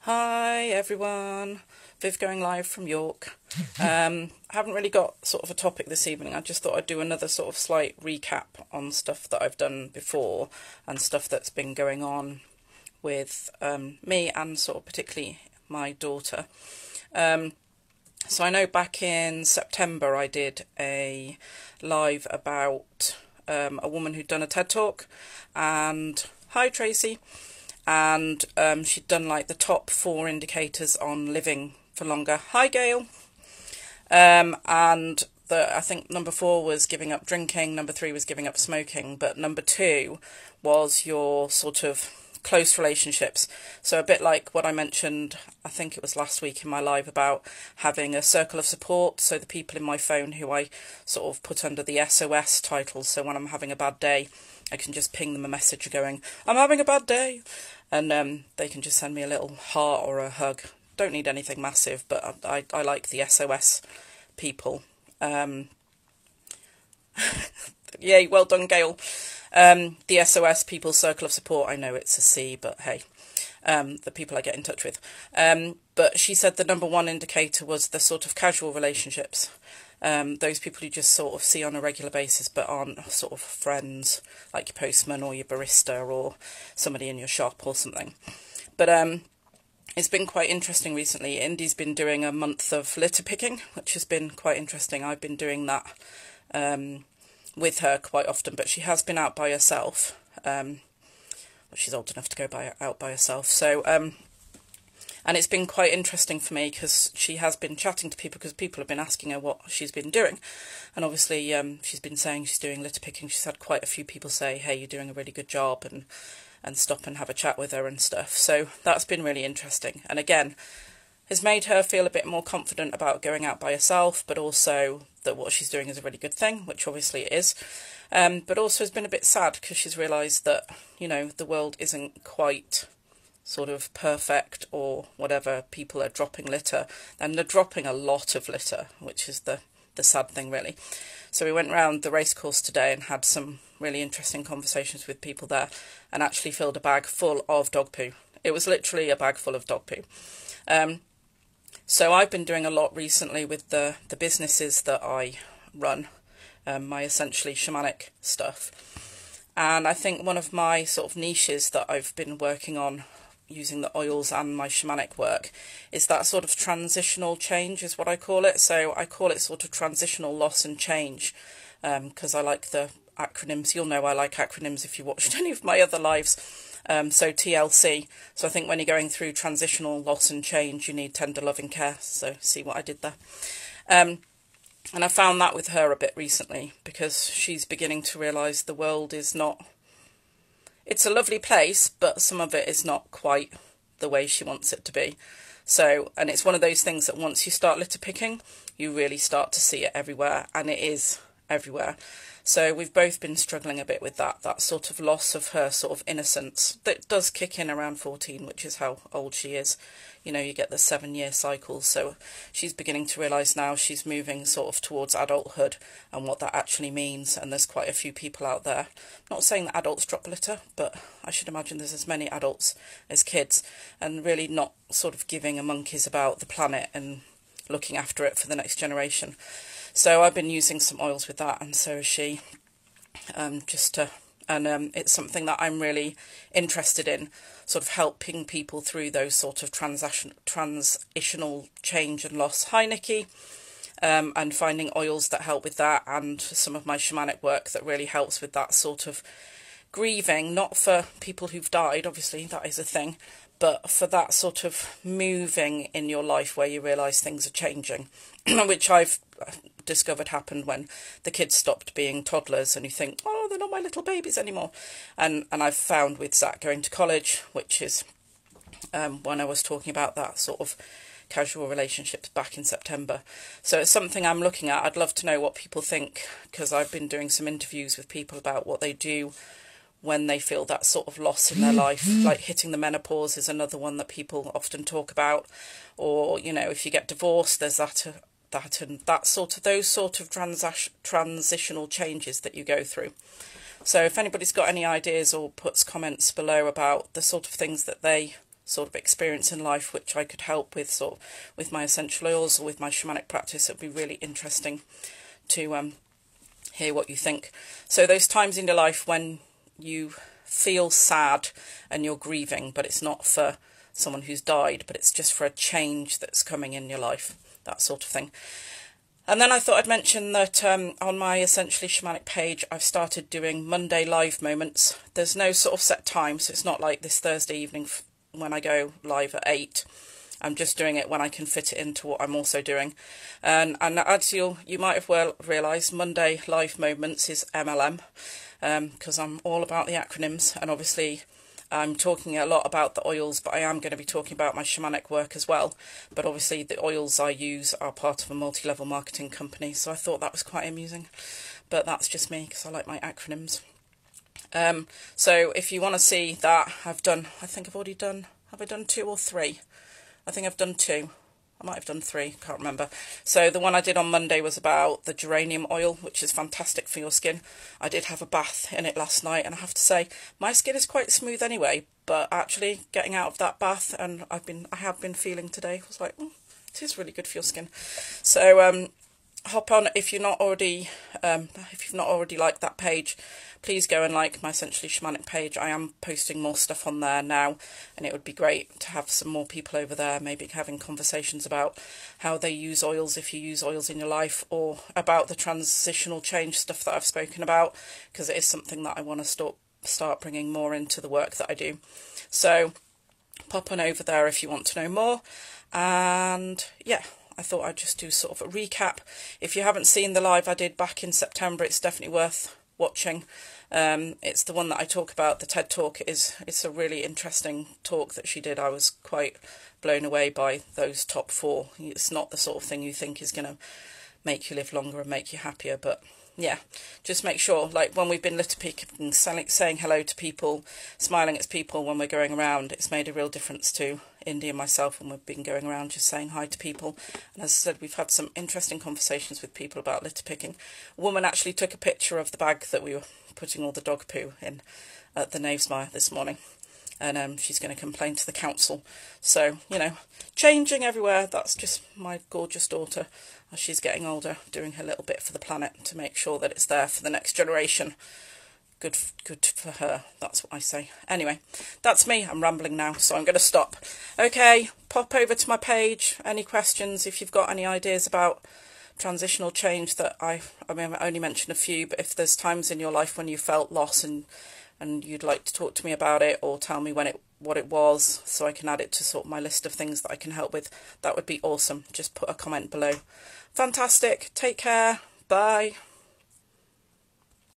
Hi everyone, Viv going live from York. I haven't really got sort of a topic this evening. I just thought I'd do another sort of slight recap on stuff that I've done before and stuff that's been going on with me and sort of particularly my daughter. So I know back in September I did a live about a woman who'd done a TED Talk, and hi Tracy. And she'd done like the top 4 indicators on living for longer. Hi Gail. And I think number 4 was giving up drinking, number 3 was giving up smoking, but number 2 was your sort of close relationships. So a bit like what I mentioned, I think it was last week in my live, about having a circle of support. So the people in my phone who I sort of put under the SOS title. So when I'm having a bad day, I can just ping them a message going, I'm having a bad day. And they can just send me a little heart or a hug. Don't need anything massive, but I like the SOS people. Yay, well done, Gail. The SOS people, circle of support. I know it's a C, but hey, the people I get in touch with. But she said the number 1 indicator was the sort of casual relationships. Those people you just sort of see on a regular basis but aren't sort of friends, like your postman or your barista or somebody in your shop or something. But it's been quite interesting recently. Indy's been doing a month of litter picking, which has been quite interesting. I've been doing that with her quite often, but she has been out by herself. Well, she's old enough to go out by herself. So, and it's been quite interesting for me because she has been chatting to people, because people have been asking her what she's been doing. And obviously she's been saying she's doing litter picking. She's had quite a few people say, hey, you're doing a really good job, and stop and have a chat with her and stuff. So that's been really interesting. And again, has made her feel a bit more confident about going out by herself, but also that what she's doing is a really good thing, which obviously it is. But also has been a bit sad because she's realised that, you know, the world isn't quite sort of perfect or whatever. People are dropping litter, and they're dropping a lot of litter, which is the sad thing really. So we went round the racecourse today and had some really interesting conversations with people there, and actually filled a bag full of dog poo. It was literally a bag full of dog poo. So I've been doing a lot recently with the businesses that I run, my essentially shamanic stuff. And I think one of my sort of niches that I've been working on using the oils and my shamanic work is that sort of transitional change, is what I call it. So I call it sort of transitional loss and change, because I like the acronyms. You'll know I like acronyms if you watched any of my other lives. So TLC. So I think when you're going through transitional loss and change, you need tender loving care. So see what I did there. And I found that with her a bit recently, because she's beginning to realise the world is not... It's a lovely place, but some of it is not quite the way she wants it to be. So, and it's one of those things that once you start litter picking, you really start to see it everywhere, and it is everywhere. So we've both been struggling a bit with that sort of loss of her sort of innocence that does kick in around 14, which is how old she is. You know, you get the 7-year cycle. So she's beginning to realise now she's moving sort of towards adulthood and what that actually means. And there's quite a few people out there. Not saying that adults drop litter, but I should imagine there's as many adults as kids, and really not sort of giving a monkeys about the planet and looking after it for the next generation. So I've been using some oils with that, and so is she. It's something that I'm really interested in, sort of helping people through those sort of transitional change and loss. Hi, Nikki. And finding oils that help with that, and some of my shamanic work that really helps with that sort of grieving, not for people who've died, obviously that is a thing, but for that sort of moving in your life where you realise things are changing, which I've discovered happened when the kids stopped being toddlers, and you think, oh, they're not my little babies anymore. And I've found with Zach going to college, which is when I was talking about that sort of casual relationships back in September. So it's something I'm looking at. I'd love to know what people think, because I've been doing some interviews with people about what they do when they feel that sort of loss in their life. Like hitting the menopause is another one that people often talk about. Or, you know, if you get divorced, there's those sort of transitional changes that you go through. So if anybody's got any ideas or puts comments below about the sort of things that they sort of experience in life which I could help with, sort of with my essential oils or with my shamanic practice. It would be really interesting to hear what you think. So those times in your life when you feel sad and you're grieving, but it's not for someone who's died, but it's just for a change that's coming in your life, that sort of thing. And then I thought I'd mention that on my Essentially Shamanic page, I've started doing Monday live moments. There's no sort of set time, so it's not like this Thursday evening when I go live at 8. I'm just doing it when I can fit it into what I'm also doing. And as you might have well realised, Monday live moments is MLM, because I'm all about the acronyms, and obviously I'm talking a lot about the oils, but I am going to be talking about my shamanic work as well. But obviously the oils I use are part of a multi-level marketing company, so I thought that was quite amusing. But that's just me, because I like my acronyms. So if you want to see that, I think I've already done, have I done 2 or 3? I think I've done 2. I might have done 3, can't remember. So the one I did on Monday was about the geranium oil, which is fantastic for your skin. I did have a bath in it last night, and I have to say, my skin is quite smooth anyway, but actually getting out of that bath, and I have been feeling today, I was like, it is really good for your skin. So hop on if you've not already liked that page. Please go and like my Essentially Shamanic page. I am posting more stuff on there now, and it would be great to have some more people over there, maybe having conversations about how they use oils, if you use oils in your life, or about the transitional change stuff that I've spoken about, because it is something that I want to start bringing more into the work that I do. So pop on over there if you want to know more. And yeah, I thought I'd just do sort of a recap. If you haven't seen the live I did back in September, it's definitely worth watching. It's the one that I talk about, the TED Talk. It's a really interesting talk that she did. I was quite blown away by those top 4. It's not the sort of thing you think is going to make you live longer and make you happier, but yeah, just make sure, like when we've been litter picking, saying hello to people, smiling at people when we're going around, it's made a real difference to Indy and myself when we've been going around just saying hi to people. And as I said, we've had some interesting conversations with people about litter picking. A woman actually took a picture of the bag that we were putting all the dog poo in at the Knavesmire this morning, and she's going to complain to the council. So, you know, changing everywhere. That's just my gorgeous daughter, as she's getting older, doing her little bit for the planet to make sure that it's there for the next generation. Good for her, that's what I say. Anyway, that's me. I'm rambling now, so I'm going to stop. Okay, pop over to my page. Any questions, if you've got any ideas about transitional change that I mean, I only mentioned a few, but if there's times in your life when you felt loss and you'd like to talk to me about it, or tell me what it was, so I can add it to sort of my list of things that I can help with, that would be awesome. Just put a comment below. Fantastic. Take care. Bye.